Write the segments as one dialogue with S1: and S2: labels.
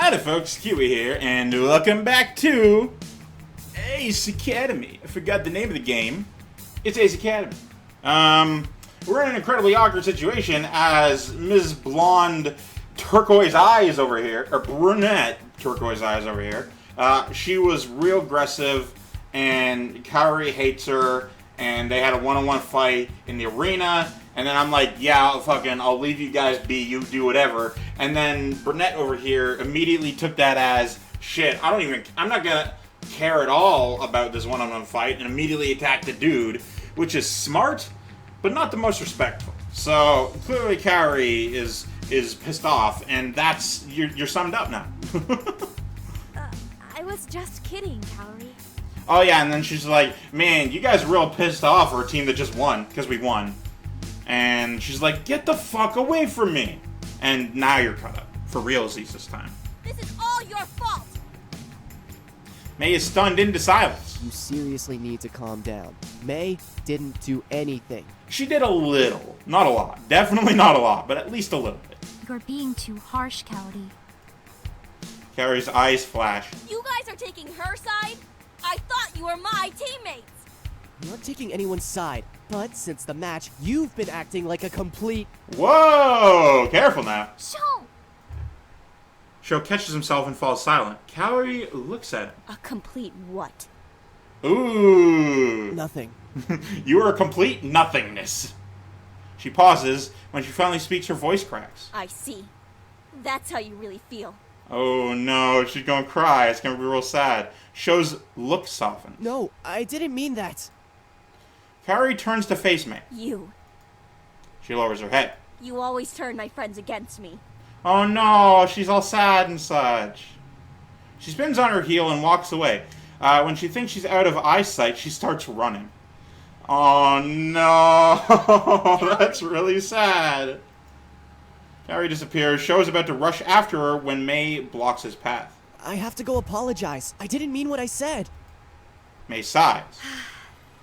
S1: Hi there folks, Keywii here, and welcome back to Ace Academy. I forgot the name of the game. It's Ace Academy. We're in an incredibly awkward situation as Ms. Blonde Turquoise Eyes over here, or Brunette Turquoise Eyes over here. She was real aggressive, and Kaori hates her, and they had a one-on-one fight in the arena. And then I'm like, yeah, I'll leave you guys be, you do whatever. And then Brunette over here immediately took that as, shit, I'm not gonna care at all about this one-on-one fight, and immediately attacked the dude, which is smart, but not the most respectful. So, clearly Kaori is pissed off, and that's, you're summed up now.
S2: I was just kidding, Kaori.
S1: Oh yeah, and then she's like, man, you guys are real pissed off for a team that just won, because we won. And she's like, get the fuck away from me. And now you're cut up. For realsies this time.
S2: This is all your fault!
S1: May is stunned into silence.
S3: You seriously need to calm down. May didn't do anything.
S1: She did a little. Not a lot. Definitely not a lot, but at least a little bit.
S4: You're being too harsh, Kaori.
S1: Kaori's eyes flash.
S2: You guys are taking her side? I thought you were my teammates!
S3: I'm not taking anyone's side, but since the match, you've been acting like a complete...
S1: Whoa! Careful now.
S2: Sho
S1: catches himself and falls silent. Kaori looks at him.
S2: A complete what?
S1: Ooh.
S3: Nothing.
S1: You are a complete nothingness. She pauses. When she finally speaks, her voice cracks.
S2: I see. That's how you really feel.
S1: Oh no, she's gonna cry. It's gonna be real sad. Sho's look softens.
S3: No, I didn't mean that.
S1: Kaori turns to face May.
S2: You.
S1: She lowers her head.
S2: You always turn my friends against me.
S1: Oh no, she's all sad and such. She spins on her heel and walks away. When she thinks she's out of eyesight, she starts running. Oh no, that's really sad. Kaori disappears. Sho's about to rush after her when May blocks his path.
S3: I have to go apologize. I didn't mean what I said.
S1: May sighs.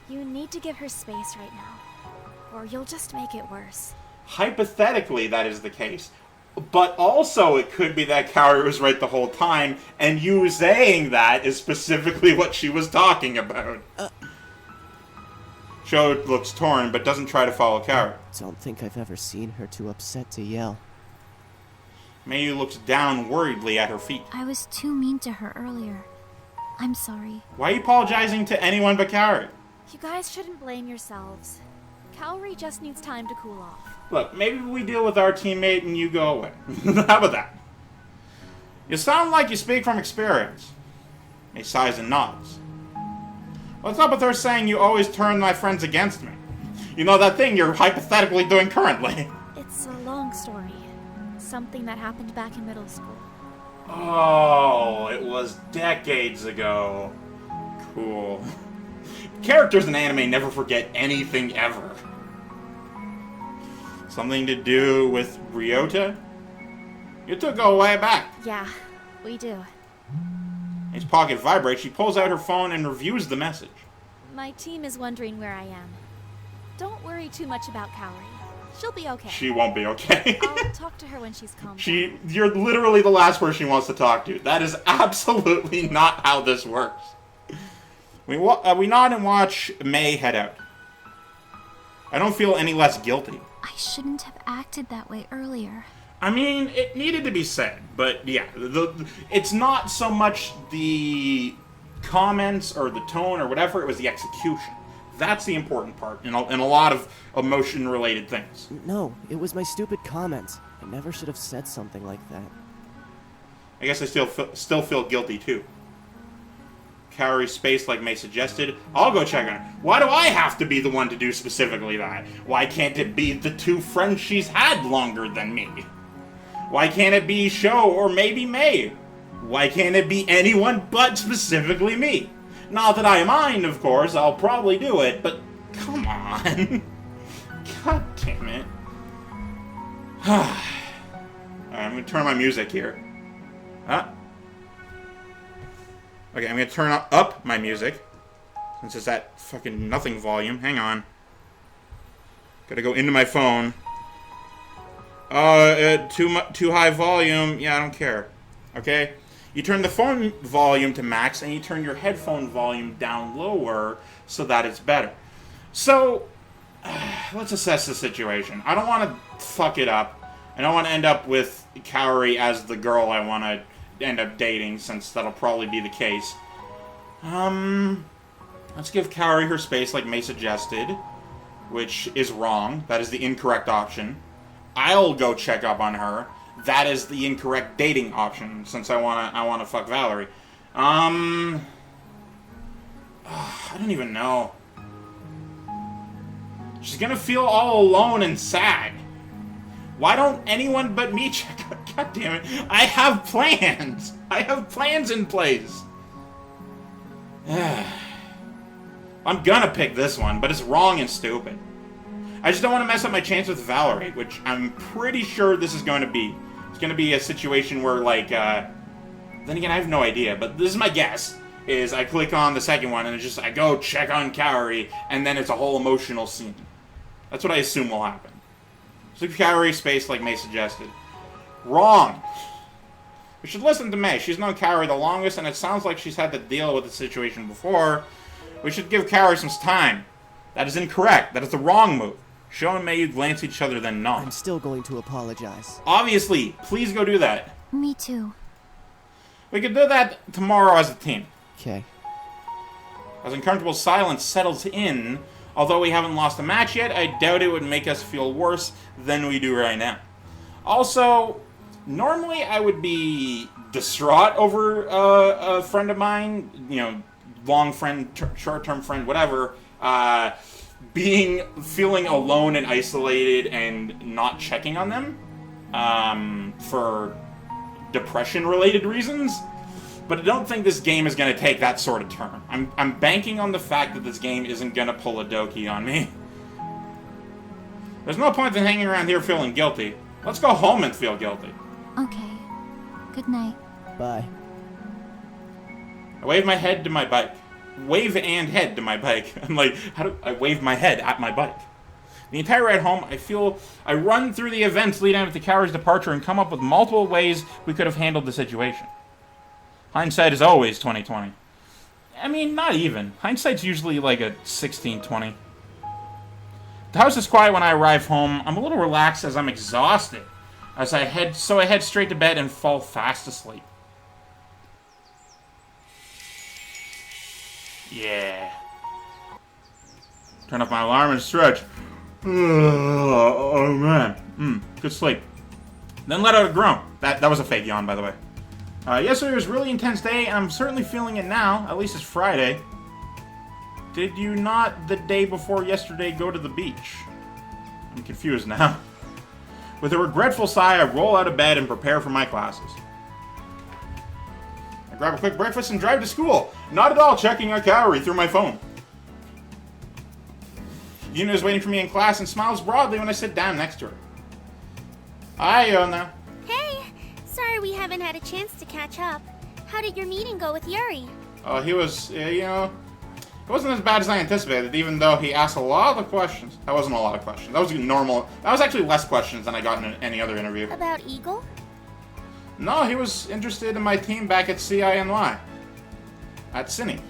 S4: You need to give her space right now, or you'll just make it worse.
S1: Hypothetically, that is the case. But also, it could be that Kaori was right the whole time, and you saying that is specifically what she was talking about. Sho looks torn, but doesn't try to follow Kaori.
S3: Don't think I've ever seen her too upset to yell.
S1: Mayu looks down worriedly at her feet.
S4: I was too mean to her earlier. I'm sorry.
S1: Why are you apologizing to anyone but Kaori?
S4: You guys shouldn't blame yourselves. Kaori just needs time to cool off.
S1: Look, maybe we deal with our teammate and you go away. How about that? You sound like you speak from experience. May sighs and nods. What's up with her saying you always turn my friends against me? You know that thing you're hypothetically doing currently.
S4: It's a long story. Something that happened back in middle school.
S1: Oh, it was decades ago. Cool. Characters in anime never forget anything ever. Something to do with Ryota? You two go way back.
S4: Yeah, we do.
S1: His pocket vibrates. She pulls out her phone and reviews the message.
S4: My team is wondering where I am. Don't worry too much about Kaori. She'll be okay.
S1: She won't be okay.
S4: I'll talk to her when she's calm down.
S1: You're literally the last person she wants to talk to. That is absolutely not how this works. We nod and watch May head out. I don't feel any less guilty.
S4: I shouldn't have acted that way earlier.
S1: I mean, it needed to be said, but yeah, it's not so much the comments or the tone or whatever, it was the execution. That's the important part in a lot of emotion-related things.
S3: No, it was my stupid comments. I never should have said something like that.
S1: I guess I still feel guilty, too. Kaori's space, like May suggested. I'll go check on her. Why do I have to be the one to do specifically that? Why can't it be the two friends she's had longer than me? Why can't it be Sho or maybe May? Why can't it be anyone but specifically me? Not that I mind, of course, I'll probably do it, but come on. God damn it. Alright, I'm gonna turn my music here. Okay, I'm gonna turn up my music. Since it's at fucking nothing volume. Hang on. Gotta go into my phone. Too high volume. Yeah, I don't care. Okay? You turn the phone volume to max, and you turn your headphone volume down lower so that it's better. So, let's assess the situation. I don't want to fuck it up. I don't want to end up with Kaori as the girl I want to end up dating, since that'll probably be the case. Let's give Kaori her space like May suggested, which is wrong. That is the incorrect option. I'll go check up on her. That is the incorrect dating option, since I wanna fuck Valerie. I don't even know. She's gonna feel all alone and sad. Why don't anyone but me check out? God damn it! I have plans. I have plans in place. I'm gonna pick this one, but it's wrong and stupid. I just don't want to mess up my chance with Valerie, which I'm pretty sure this is going to be. It's going to be a situation where, like, then again, I have no idea, but this is my guess, is I click on the second one, and it's just, I go check on Kaori, and then it's a whole emotional scene. That's what I assume will happen. So Kaori space like May suggested. Wrong! We should listen to May. She's known Kaori the longest, and it sounds like she's had to deal with the situation before. We should give Kaori some time. That is incorrect. That is the wrong move. Show and May you glance at each other, then nod.
S3: I'm still going to apologize.
S1: Obviously. Please go do that.
S4: Me too.
S1: We could do that tomorrow as a team.
S3: Okay.
S1: As uncomfortable silence settles in, although we haven't lost a match yet, I doubt it would make us feel worse than we do right now. Also, normally I would be distraught over a friend of mine, you know, long friend, short-term friend, whatever, feeling alone and isolated and not checking on them for depression-related reasons. But I don't think this game is going to take that sort of turn. I'm banking on the fact that this game isn't going to pull a Doki on me. There's no point in hanging around here feeling guilty. Let's go home and feel guilty.
S4: Okay. Good night.
S3: Bye.
S1: I wave my head to my bike. Wave and head to my bike. I'm like, how do I wave my head at my bike? The entire ride home, I run through the events leading up to Kaori's departure and come up with multiple ways we could have handled the situation. Hindsight is always 20/20. I mean, not even. Hindsight's usually like a 16/20. The house is quiet when I arrive home. I'm a little relaxed as I'm exhausted. I head straight to bed and fall fast asleep. Yeah. Turn off my alarm and stretch. Oh man. Good sleep. Then let out a groan. That was a fake yawn, by the way. Yesterday was a really intense day, and I'm certainly feeling it now. At least it's Friday. Did you not, the day before yesterday, go to the beach? I'm confused now. With a regretful sigh, I roll out of bed and prepare for my classes. I grab a quick breakfast and drive to school. Not at all checking on Kaori through my phone. Yuna is waiting for me in class and smiles broadly when I sit down next to her. Hi, Yuna.
S2: Hey! Sorry we haven't had a chance to catch up. How did your meeting go with Yuri?
S1: He was, it wasn't as bad as I anticipated, even though he asked a lot of questions. That wasn't a lot of questions. That was normal. That was actually less questions than I got in any other interview.
S2: About Eagle?
S1: No, he was interested in my team back at CINY. At Cine.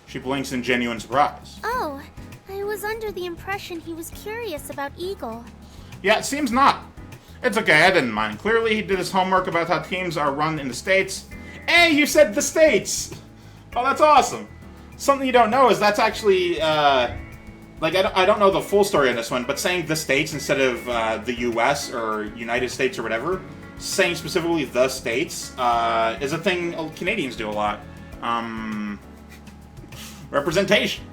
S1: She blinks in genuine surprise.
S2: Oh, I was under the impression he was curious about Eagle.
S1: Yeah, it seems not. It's okay, I didn't mind. Clearly he did his homework about how teams are run in the States. Hey, you said the States! Oh, that's awesome. Something you don't know is that's actually, I don't know the full story on this one, but saying the States instead of the US or United States or whatever, saying specifically the States, is a thing Canadians do a lot. Representation.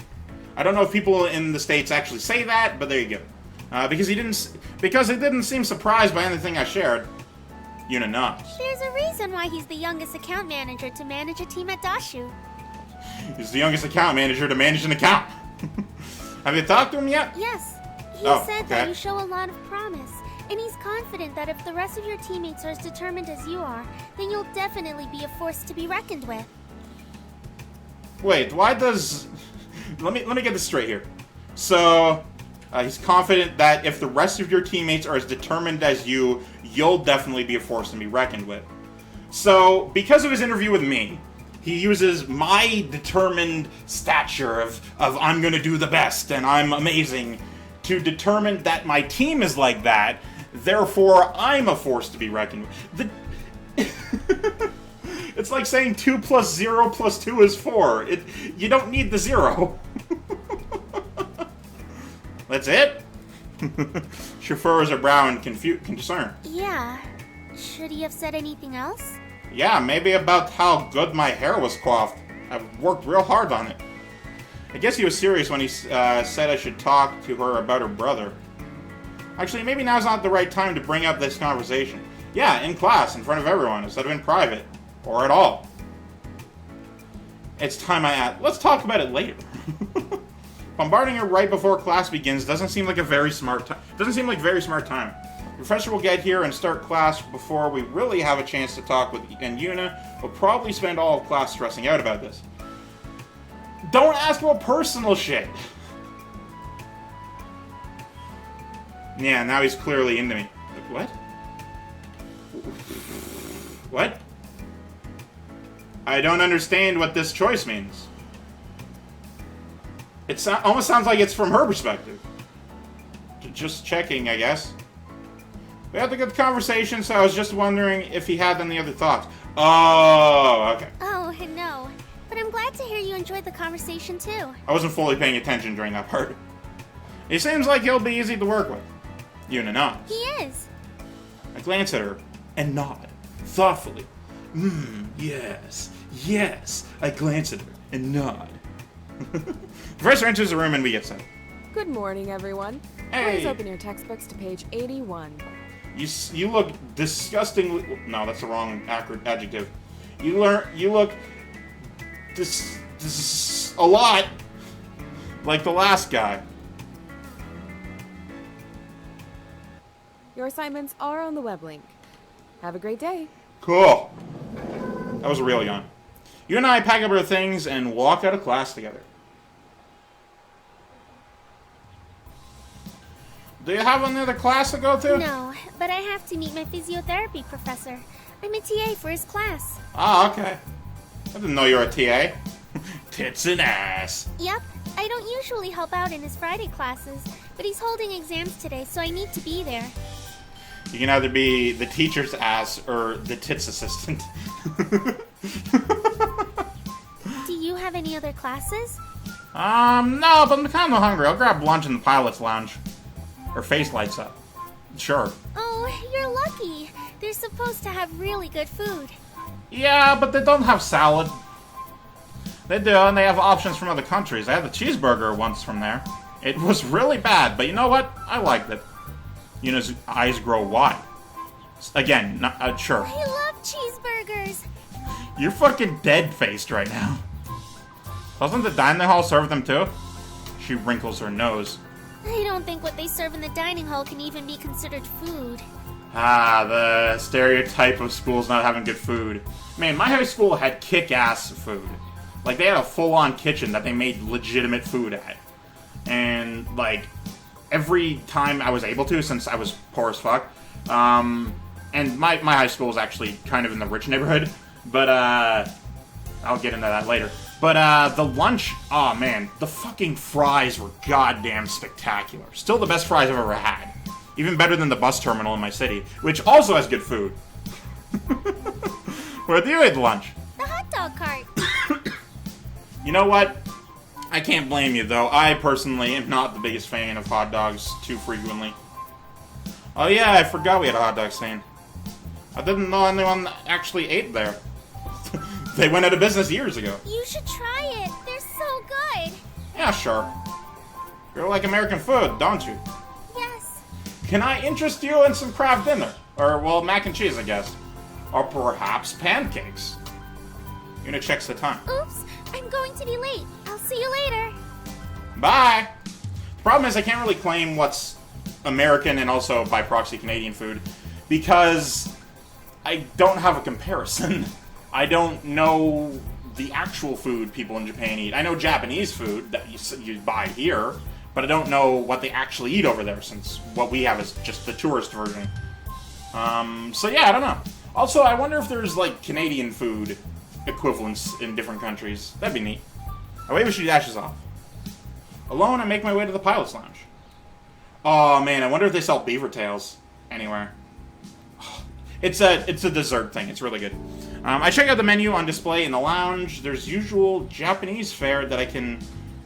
S1: I don't know if people in the States actually say that, but there you go. Because it didn't seem surprised by anything I shared. Yuna nods.
S2: There's a reason why he's the youngest account manager to manage a team at Dashu.
S1: He's the youngest account manager to manage an account. Have you talked to him yet?
S2: Yes. He said
S1: okay.
S2: that you show a lot of promise, and he's confident that if the rest of your teammates are as determined as you are, then you'll definitely be a force to be reckoned with.
S1: Wait, why does... Let me get this straight here. So, he's confident that if the rest of your teammates are as determined as you, you'll definitely be a force to be reckoned with. So, because of his interview with me, he uses my determined stature of I'm gonna do the best and I'm amazing to determine that my team is like that, therefore I'm a force to be reckoned with. It's like saying 2 + 0 + 2 is 4. You don't need the 0. That's it? Chauffeurs are brow in concern.
S2: Yeah. Should he have said anything else?
S1: Yeah, maybe about how good my hair was coiffed. I've worked real hard on it. I guess he was serious when he said I should talk to her about her brother. Actually, maybe now's not the right time to bring up this conversation. Yeah, in class, in front of everyone, instead of in private. Or at all. It's time I add. Let's talk about it later. Bombarding her right before class begins doesn't seem like very smart time. The professor will get here and start class before we really have a chance to talk with and Yuna will probably spend all of class stressing out about this. Don't ask about personal shit. Yeah, now he's clearly into me. What? What? I don't understand what this choice means. It almost sounds like it's from her perspective. Just checking, I guess. We had a good conversation, so I was just wondering if he had any other thoughts. Oh, okay.
S2: Oh, no. But I'm glad to hear you enjoyed the conversation, too.
S1: I wasn't fully paying attention during that part. He seems like he'll be easy to work with. Yuna nods.
S2: He is.
S1: I glance at her and nod, thoughtfully. Yes. Yes. I glance at her and nod. Professor enters the room and we get set.
S5: Good morning, everyone.
S1: Hey.
S5: Please open your textbooks to page 81.
S1: You look disgustingly... No, that's the wrong adjective. You look... a lot like the last guy.
S5: Your assignments are on the web link. Have a great day.
S1: Cool. That was a real yawn. You and I pack up our things and walk out of class together. Do you have another class to go to?
S2: No, but I have to meet my physiotherapy professor. I'm a TA for his class.
S1: Ah, okay. I didn't know you were a TA. Tits and ass.
S2: Yep, I don't usually help out in his Friday classes, but he's holding exams today, so I need to be there.
S1: You can either be the teacher's ass or the tits assistant.
S2: Do you have any other classes?
S1: No, but I'm kind of hungry. I'll grab lunch in the pilot's lounge. Her face lights up. Sure.
S2: Oh, you're lucky. They're supposed to have really good food.
S1: Yeah, but they don't have salad. They do, and they have options from other countries. I had the cheeseburger once from there. It was really bad, but you know what? I liked it. Yuna's eyes grow wide. Again, sure.
S2: I love cheeseburgers.
S1: You're fucking dead-faced right now. Doesn't the dining hall serve them too? She wrinkles her nose.
S2: I don't think what they serve in the dining hall can even be considered food.
S1: Ah, the stereotype of schools not having good food. Man, my high school had kick-ass food. Like, they had a full-on kitchen that they made legitimate food at. And, like, every time I was able to, since I was poor as fuck, and my high school was actually kind of in the rich neighborhood, but, I'll get into that later. But, the lunch, oh man, the fucking fries were goddamn spectacular. Still the best fries I've ever had. Even better than the bus terminal in my city, which also has good food. Where do you eat lunch?
S2: The hot dog cart.
S1: You know what? I can't blame you, though. I personally am not the biggest fan of hot dogs too frequently. Oh yeah, I forgot we had a hot dog stand. I didn't know anyone actually ate there. They went out of business years ago.
S2: You should try it. They're so good.
S1: Yeah, sure. You like American food, don't you?
S2: Yes.
S1: Can I interest you in some craft dinner? Or, well, mac and cheese, I guess. Or perhaps pancakes. Yuna checks the time.
S2: Oops, I'm going to be late. I'll see you later.
S1: Bye! The problem is I can't really claim what's American and also by proxy Canadian food because I don't have a comparison. I don't know the actual food people in Japan eat. I know Japanese food that you buy here, but I don't know what they actually eat over there since what we have is just the tourist version. So yeah, I don't know. Also, I wonder if there's, like, Canadian food equivalents in different countries. That'd be neat. I wave as she dashes off. Alone, I make my way to the pilot's lounge. Oh, man, I wonder if they sell beaver tails anywhere. It's a dessert thing. It's really good. I check out the menu on display in the lounge. There's usual Japanese fare that I can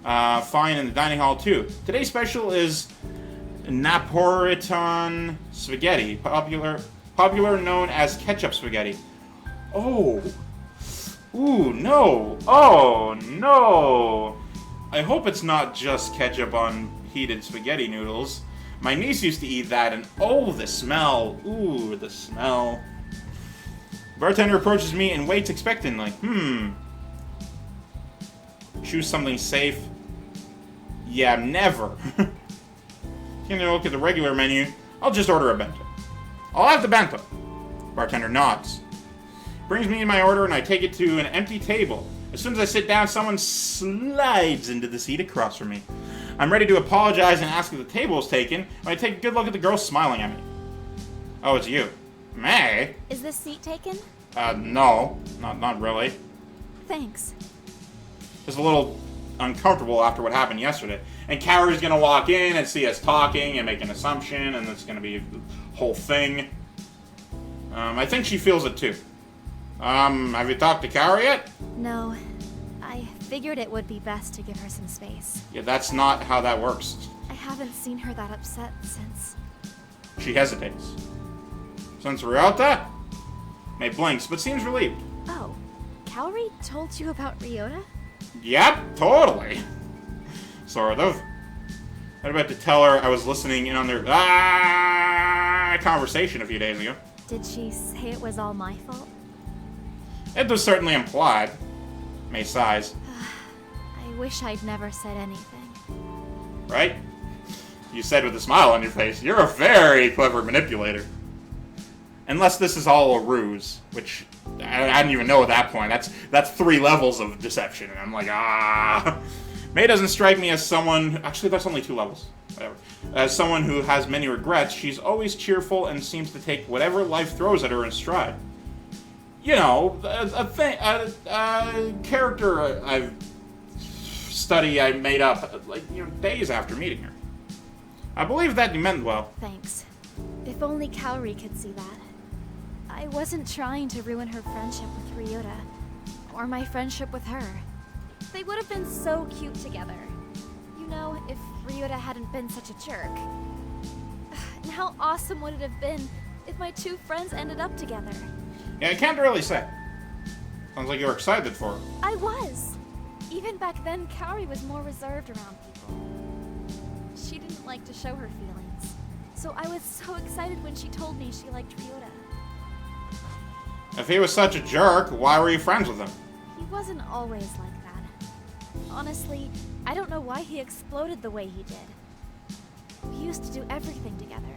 S1: find in the dining hall, too. Today's special is Napolitan spaghetti, popular known as ketchup spaghetti. Oh. Ooh, no. Oh, no. I hope it's not just ketchup on heated spaghetti noodles. My niece used to eat that, and oh, the smell. Ooh, the smell. Bartender approaches me and waits expectantly. Choose something safe. Yeah, never. Taking a look at the regular menu, I'll just order a bento. I'll have the bento. Bartender nods. Brings me my order, and I take it to an empty table. As soon as I sit down, someone slides into the seat across from me. I'm ready to apologize and ask if the table is taken, when I take a good look at the girl smiling at me. Oh, it's you. May?
S4: Is this seat taken?
S1: No. Not really.
S4: Thanks.
S1: Just a little uncomfortable after what happened yesterday. And Kaori's gonna walk in and see us talking and make an assumption, and it's gonna be the whole thing. I think she feels it too. Have you talked to Kaori yet?
S4: No. I figured it would be best to give her some space.
S1: Yeah, that's not how that works.
S4: I haven't seen her that upset since...
S1: She hesitates. Since Ryota? May blinks, but seems relieved.
S4: Oh, Kaori told you about Ryota?
S1: Yep, totally. Sort of. I was about to tell her I was listening in on their conversation a few days ago.
S4: Did she say it was all my fault?
S1: It was certainly implied. May sighs.
S4: I wish I'd never said anything.
S1: Right? You said with a smile on your face, you're a very clever manipulator. Unless this is all a ruse, which I didn't even know at that point. That's 3 levels of deception, and I'm like, May doesn't strike me as someone... Actually, that's only 2 levels. Whatever. As someone who has many regrets, she's always cheerful and seems to take whatever life throws at her in stride. You know, a character I made up, like, days after meeting her. I believe that you meant well.
S4: Thanks. If only Kaori could see that. I wasn't trying to ruin her friendship with Ryota, or my friendship with her. They would have been so cute together. You know, if Ryota hadn't been such a jerk. And how awesome would it have been if my 2 friends ended up together?
S1: Yeah, I can't really say. Sounds like you were excited for her.
S4: I was. Even back then, Kaori was more reserved around people. She didn't like to show her feelings. So I was so excited when she told me she liked Ryota.
S1: If he was such a jerk, why were you friends with him?
S4: He wasn't always like that. Honestly, I don't know why he exploded the way he did. We used to do everything together.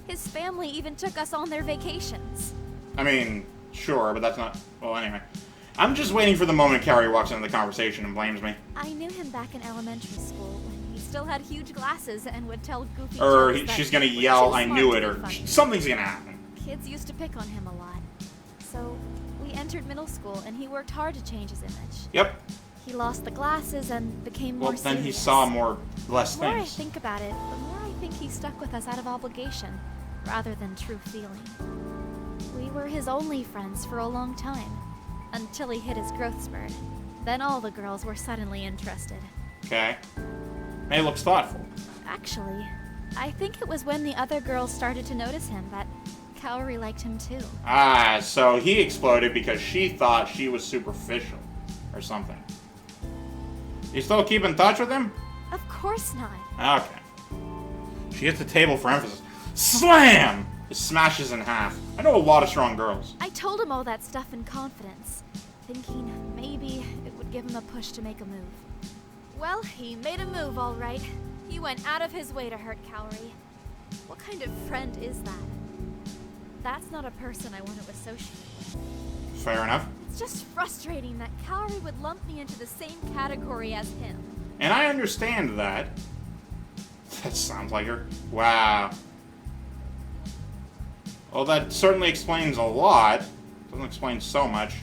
S4: His family even took us on their vacations.
S1: I mean, sure, but that's not... Well, anyway. I'm just waiting for the moment Kaori walks into the conversation and blames me.
S4: I knew him back in elementary school when he still had huge glasses and would tell goofy
S1: Or
S4: jokes
S1: she's
S4: that
S1: gonna
S4: were
S1: yell,
S4: too
S1: I
S4: smart
S1: knew
S4: to
S1: it,
S4: be
S1: or
S4: funny.
S1: something's gonna happen.
S4: Kids used to pick on him a lot. So, we entered middle school and he worked hard to change his image.
S1: Yep.
S4: He lost the glasses and became more
S1: Well, then he
S4: serious.
S1: saw less
S4: The more I
S1: things.
S4: think about it, the more I think he stuck with us out of obligation, rather than true feeling. We were his only friends for a long time, until he hit his growth spurt. Then all the girls were suddenly interested.
S1: Okay. May looks thoughtful.
S4: Actually, I think it was when the other girls started to notice him that Kaori liked him too.
S1: Ah, so he exploded because she thought she was superficial. Or something. You still keep in touch with him?
S4: Of course not.
S1: Okay. She hits the table for emphasis. Slam! It smashes in half. I know a lot of strong girls.
S4: I told him all that stuff in confidence, thinking maybe it would give him a push to make a move. Well, he made a move, all right. He went out of his way to hurt Kaori. What kind of friend is that? That's not a person I want to associate with.
S1: Fair enough.
S4: It's just frustrating that Kaori would lump me into the same category as him.
S1: And I understand that. That sounds like her. Wow. Well, that certainly explains a lot. Doesn't explain so much.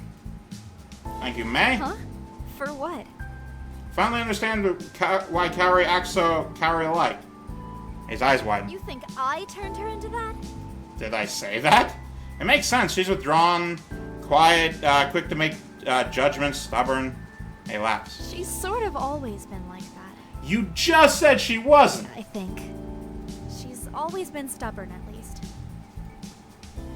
S1: Thank you, May.
S4: Huh? For what?
S1: Finally understand why Kaori acts so Kaori-like. His eyes widen.
S4: You think I turned her into that?
S1: Did I say that? It makes sense. She's withdrawn, quiet, quick to make judgments, stubborn. A lapse.
S4: She's sort of always been like that.
S1: You just said she wasn't.
S4: I think. She's always been stubborn, at least.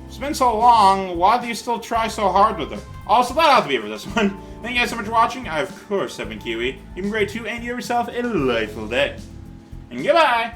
S1: It's been so long, why do you still try so hard with her? Also, that ought to be it for this one. Thank you guys so much for watching. I, of course, have been Keywii. You've been great too, and you have yourself a delightful day. And goodbye!